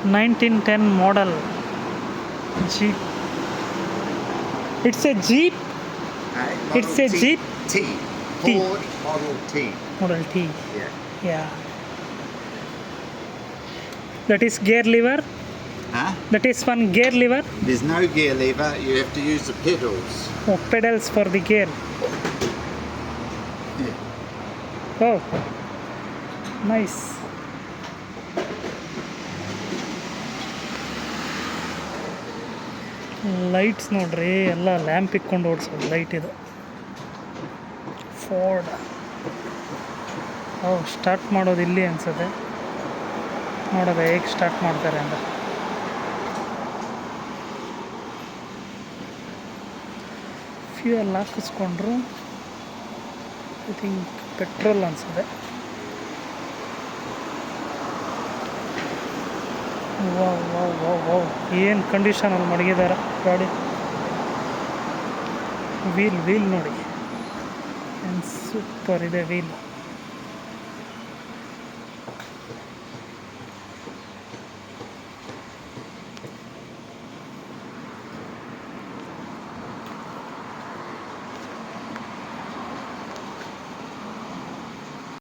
1910 model Jeep. It's a Jeep. It's a Jeep. T. Ford Model T. Model T. Yeah. Yeah. That is gear lever. Huh? That is one gear lever. There's no gear lever. You have to use the pedals. Oh, pedals for the gear. Yeah. Oh, nice. Lights ನೋಡ್ರಿ, ಎಲ್ಲ lamp ಇಕ್ಕೊಂಡು ಓಡಿಸೋದು light ಇದು. Ford. Start ಮಾಡೋದು ಇಲ್ಲಿ ಅನ್ಸುತ್ತೆ. ನೋಡೋದ ಹೇಗೆ start ಮಾಡ್ತಾರೆ ಅಂತ. ಫ್ಯೂಯಲ್ ಹಾಕಿಸ್ಕೊಂಡ್ರು. ಐ ಥಿಂಕ್ ಪೆಟ್ರೋಲ್ ಅನ್ಸುತ್ತೆ. ವಾವ್ ಏನು ಕಂಡೀಷನಲ್ಲಿ ಮಡಗಿದ್ದಾರೆ ಗಾಡಿ. ವೀಲ್ ನೋಡಿ, ಏನು ಸೂಪರ್ ಇದೆ ವೀಲ್.